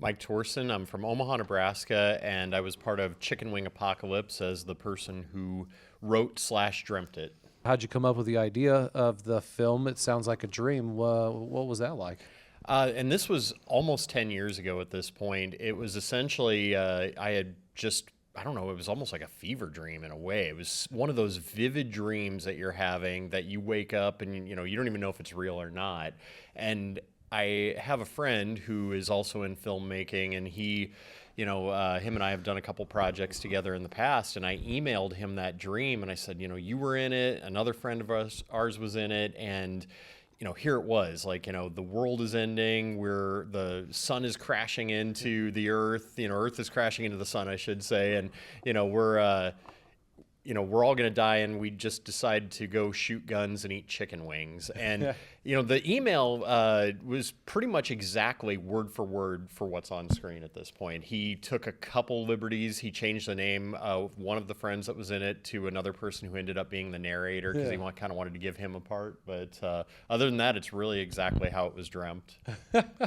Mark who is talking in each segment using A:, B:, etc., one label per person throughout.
A: Mike Torson. I'm from Omaha, Nebraska, and I was part of Chicken Wing Apocalypse as the person who wrote/dreamt it.
B: How'd you come up with the idea of the film? It sounds like a dream. What was that like?
A: And this was almost 10 years ago at this point. It was essentially, I had just, I don't know, it was almost like a fever dream in a way. It was one of those vivid dreams that you're having that you wake up and, you don't even know if it's real or not. And I have a friend who is also in filmmaking, and he, him and I have done a couple projects together in the past, and I emailed him that dream, and I said, you were in it, another friend of ours was in it, and here it was, like, the world is ending, the sun is crashing into the earth, Earth is crashing into the sun, I should say, and, we're all going to die, and we just decide to go shoot guns and eat chicken wings. And, the email was pretty much exactly word for word for what's on screen at this point. He took a couple liberties. He changed the name of one of the friends that was in it to another person who ended up being the narrator because he kind of wanted to give him a part. But other than that, it's really exactly how it was dreamt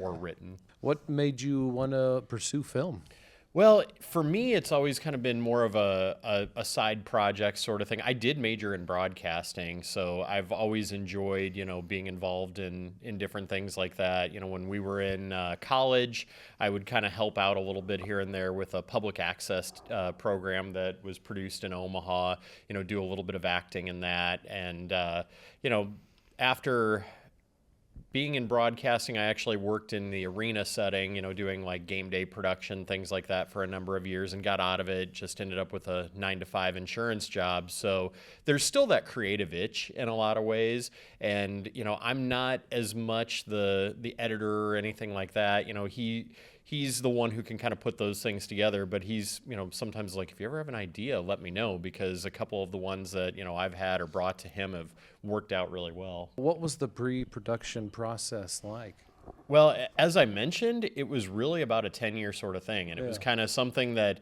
A: or written.
B: What made you want to pursue film?
A: Well, for me, it's always kind of been more of a side project sort of thing. I did major in broadcasting, so I've always enjoyed, being involved in different things like that. When we were in college, I would kind of help out a little bit here and there with a public access program that was produced in Omaha, do a little bit of acting in that. And, after being in broadcasting, I actually worked in the arena setting, doing like game day production, things like that for a number of years, and got out of it, just ended up with a 9-to-5 insurance job. So there's still that creative itch in a lot of ways. And, I'm not as much the editor or anything like that. He's the one who can kind of put those things together, but he's, sometimes like, if you ever have an idea, let me know, because a couple of the ones that, I've had or brought to him have worked out really well.
B: What was the pre-production process like?
A: Well, as I mentioned, it was really about a 10-year sort of thing, and it was kind of something that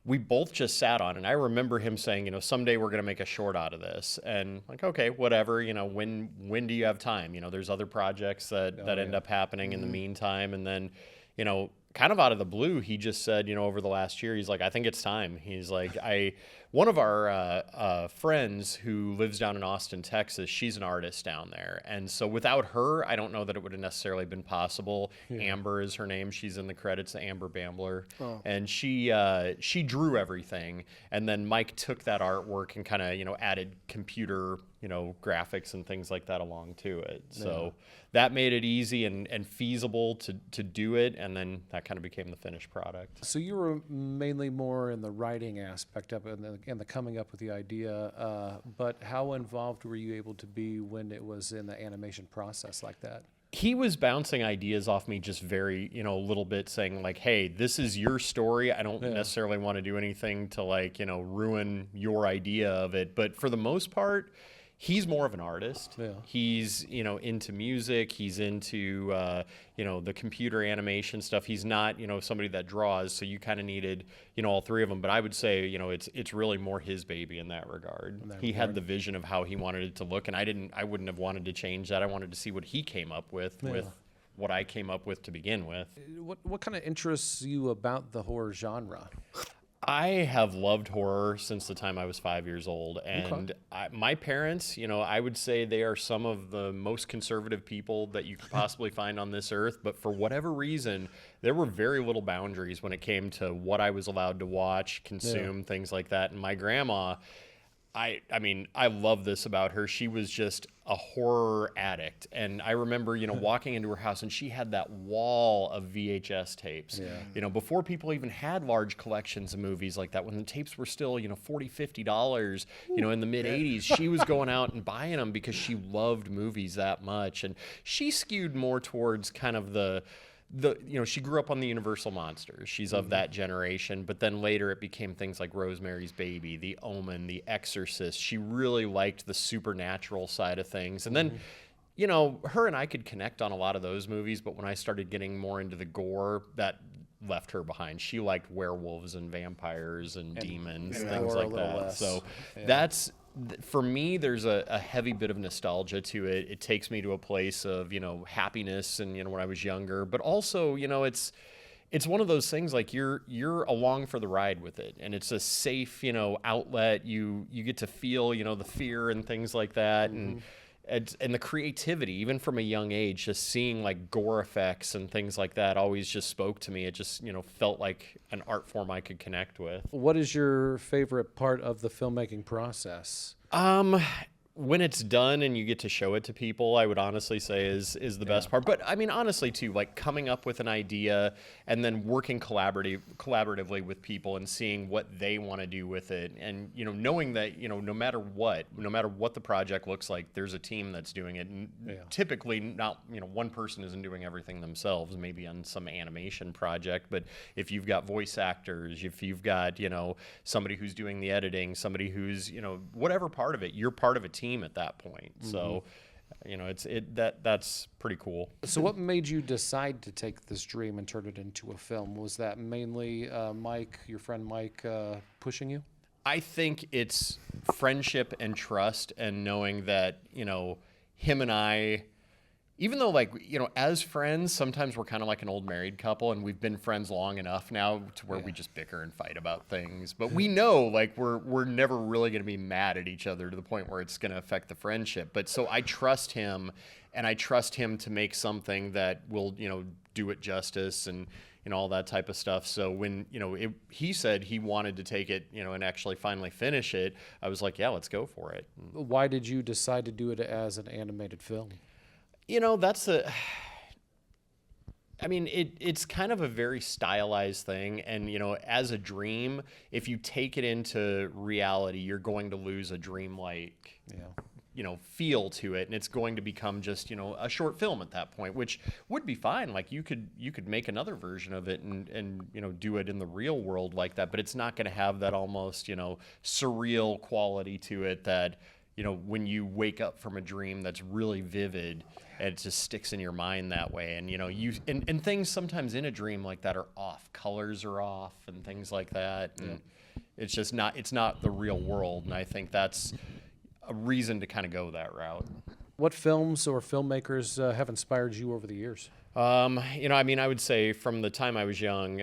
A: we both just sat on. And I remember him saying, someday we're going to make a short out of this. And like, okay, whatever, when do you have time? There's other projects that end up happening in the meantime. And then, kind of out of the blue, he just said, over the last year, he's like, I think it's time. He's like, one of our friends who lives down in Austin, Texas, she's an artist down there. And so without her, I don't know that it would have necessarily been possible. Yeah. Amber is her name. She's in the credits, Amber Bambler. Oh. And she drew everything. And then Mike took that artwork and kind of, added computer, graphics and things like that along to it. So that made it easy and feasible to do it. And then that kind of became the finished product.
B: So you were mainly more in the writing aspect of it and the coming up with the idea. But how involved were you able to be when it was in the animation process like that?
A: He was bouncing ideas off me just very, a little bit, saying like, hey, this is your story. I don't necessarily want to do anything to like, ruin your idea of it. But for the most part, he's more of an artist. Yeah. He's, into music. He's into, the computer animation stuff. He's not, somebody that draws. So you kind of needed, all three of them. But I would say, it's really more his baby in that regard. He had the vision of how he wanted it to look. And I wouldn't have wanted to change that. I wanted to see what he came up with what I came up with to begin with.
B: What kind of interests you about the horror genre?
A: I have loved horror since the time I was 5 years old. And my parents, I would say they are some of the most conservative people that you could possibly find on this earth. But for whatever reason, there were very little boundaries when it came to what I was allowed to watch, consume, things like that. And my grandma, I mean, I love this about her. She was just a horror addict. And I remember, walking into her house and she had that wall of VHS tapes. Yeah. Before people even had large collections of movies like that, when the tapes were still, $40, $50, in the mid 80s, she was going out and buying them because she loved movies that much. And she skewed more towards kind of she grew up on the Universal monsters. She's of that generation, but then later it became things like Rosemary's Baby, The Omen, The Exorcist. She really liked the supernatural side of things. And then, her and I could connect on a lot of those movies, but when I started getting more into the gore, that left her behind. She liked werewolves and vampires and demons, things like that. So that's... For me, there's a heavy bit of nostalgia to it. It takes me to a place of, happiness and, when I was younger. But also, it's one of those things like you're along for the ride with it, and it's a safe, outlet. You get to feel, the fear and things like that, and the creativity, even from a young age, just seeing like gore effects and things like that always just spoke to me. It just, felt like an art form I could connect with.
B: What is your favorite part of the filmmaking process?
A: When it's done and you get to show it to people, I would honestly say is the best part. But I mean, honestly too, like coming up with an idea and then working collaboratively with people and seeing what they want to do with it, and knowing that no matter what the project looks like, there's a team that's doing it. And typically, not one person isn't doing everything themselves. Maybe on some animation project, but if you've got voice actors, if you've got somebody who's doing the editing, somebody who's whatever part of it, you're part of a team at that point. So that's pretty cool.
B: So what made you decide to take this dream and turn it into a film? Was that mainly Mike, your friend Mike, pushing you?
A: I think it's friendship and trust, and knowing that him and I, even though as friends, sometimes we're kind of like an old married couple, and we've been friends long enough now to where we just bicker and fight about things. But we know we're never really going to be mad at each other to the point where it's going to affect the friendship. But so I trust him, and I trust him to make something that will do it justice and all that type of stuff. So when he said he wanted to take it and actually finally finish it, I was like, yeah, let's go for it.
B: Why did you decide to do it as an animated film?
A: It's kind of a very stylized thing. And, as a dream, if you take it into reality, you're going to lose a dreamlike, feel to it. And it's going to become just, a short film at that point, which would be fine. Like you could make another version of it and do it in the real world like that. But it's not going to have that almost, surreal quality to it that, when you wake up from a dream that's really vivid, and it just sticks in your mind that way. And and things sometimes in a dream like that are off. Colors are off and things like that. And it's not the real world. And I think that's a reason to kind of go that route.
B: What films or filmmakers have inspired you over the years?
A: I would say from the time I was young,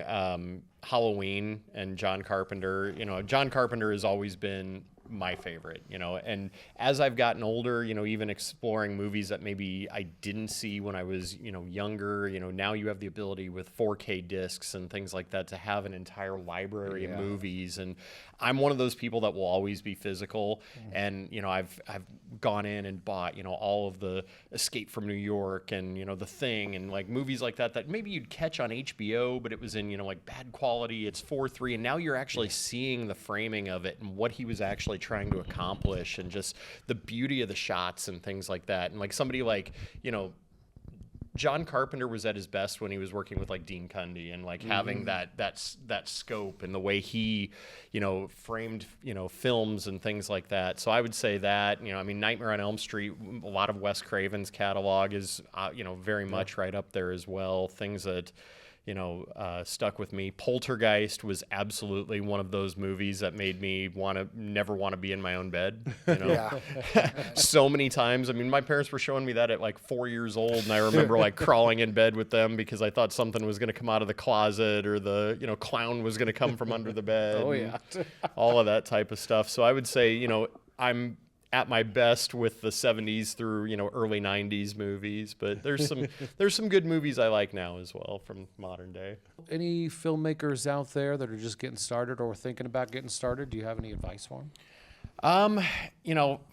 A: Halloween and John Carpenter. John Carpenter has always been my favorite, and as I've gotten older, even exploring movies that maybe I didn't see when I was, younger, now you have the ability with 4K discs and things like that to have an entire library of movies. And I'm one of those people that will always be physical. And, I've gone in and bought, all of the Escape from New York and, The Thing and like movies like that maybe you'd catch on HBO, but it was in, bad quality. It's 4:3. And now you're actually seeing the framing of it and what he was actually trying to accomplish, and just the beauty of the shots and things like that. And like somebody like, John Carpenter was at his best when he was working with like Dean Cundy and like having that scope and the way he, framed, films and things like that. So I would say that, Nightmare on Elm Street, a lot of Wes Craven's catalog is, very much right up there as well. Things that, stuck with me. Poltergeist was absolutely one of those movies that made me never want to be in my own bed. So many times. My parents were showing me that at like 4 years old, and I remember like crawling in bed with them because I thought something was going to come out of the closet, or the clown was going to come from under the bed.
B: Oh yeah,
A: all of that type of stuff. So I would say I'm at my best with the 70s through early 90s movies, but there's some good movies I like now as well from modern day.
B: Any filmmakers out there that are just getting started or thinking about getting started, do you have any advice for them?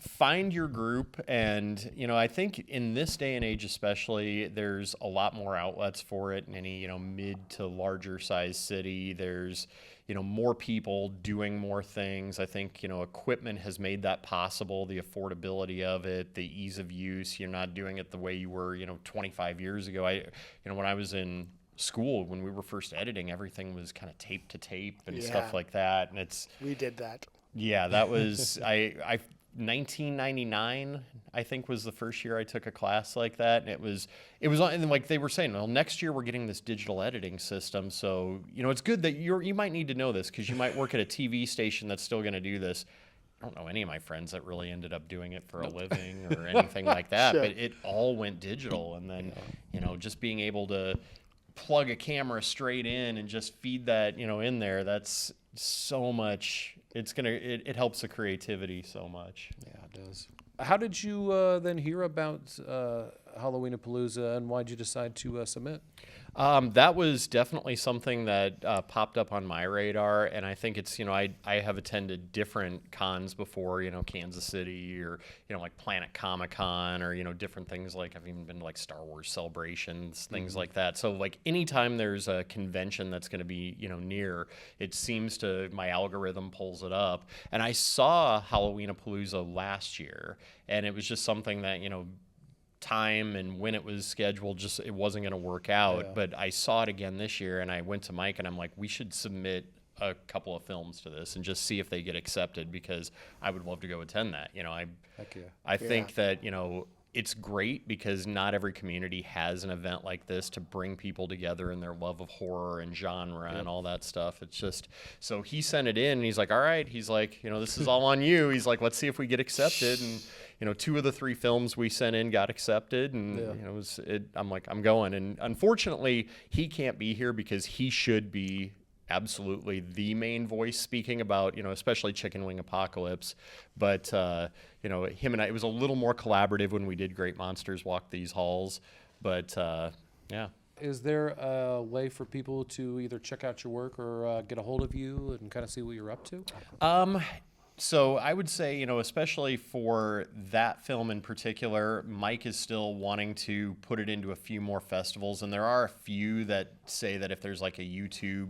A: Find your group, and I think in this day and age especially, there's a lot more outlets for it in any mid to larger size city. There's more people doing more things. I think, equipment has made that possible, the affordability of it, the ease of use. You're not doing it the way you were, 25 years ago. When I was in school, when we were first editing, everything was kind of tape to tape and stuff like that. And
C: we did that.
A: Yeah, that was, 1999, I think, was the first year I took a class like that. And it was on, and like they were saying, well, next year we're getting this digital editing system. So, it's good that you might need to know this because you might work at a TV station that's still going to do this. I don't know any of my friends that really ended up doing it for a living or anything like that, but it all went digital. And then, just being able to plug a camera straight in and just feed that, in there. That's so much. It helps the creativity so much.
B: Yeah, it does. How did you then hear about Halloweenapalooza, and why did you decide to submit?
A: That was definitely something that popped up on my radar, and I think it's, I have attended different cons before, Kansas City or, like Planet Comic-Con or, different things like I've even been to like Star Wars celebrations, things like that. So like anytime there's a convention that's going to be, near, it seems my algorithm pulls it up. And I saw Halloweenapalooza last year, and it was just something that, time and when it was scheduled, just it wasn't going to work out.
B: Yeah.
A: But I saw it again this year, and I went to Mike and I'm like, we should submit a couple of films to this and just see if they get accepted, because I would love to go attend that.
B: Heck yeah.
A: I think that it's great because not every community has an event like this to bring people together in their love of horror and genre and all that stuff. It's just, so he sent it in and he's like, all right, he's like, this is all on you. He's like, let's see if we get accepted. And 2 of the 3 films we sent in got accepted, and I'm like, I'm going. And unfortunately, he can't be here because he should be absolutely the main voice speaking about, especially Chicken Wing Apocalypse. But him and I, it was a little more collaborative when we did Great Monsters Walk These Halls. But yeah.
B: Is there a way for people to either check out your work or get a hold of you and kind of see what you're up to?
A: So I would say, especially for that film in particular, Mike is still wanting to put it into a few more festivals. And there are a few that say that if there's like a YouTube,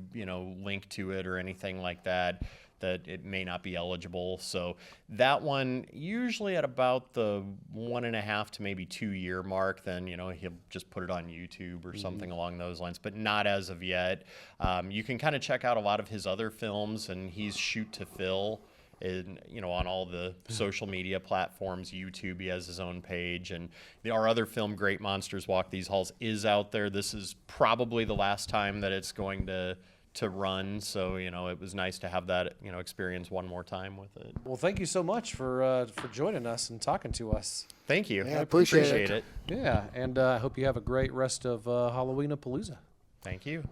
A: link to it or anything like that, that it may not be eligible. So that one, usually at about the 1.5 to maybe 2 year mark, then, he'll just put it on YouTube or something along those lines, but not as of yet. You can kind of check out a lot of his other films, and he's Shoot to Fill. On all the social media platforms. YouTube, he has his own page, and our other film, Great Monsters Walk These Halls, is out there. This is probably the last time that it's going to run, so it was nice to have that experience one more time with it.
B: Well, thank you so much for joining us and talking to us.
A: Thank you.
C: Yeah, I appreciate
A: it.
B: Yeah, and I hope you have a great rest of Halloweenapalooza.
A: Thank you.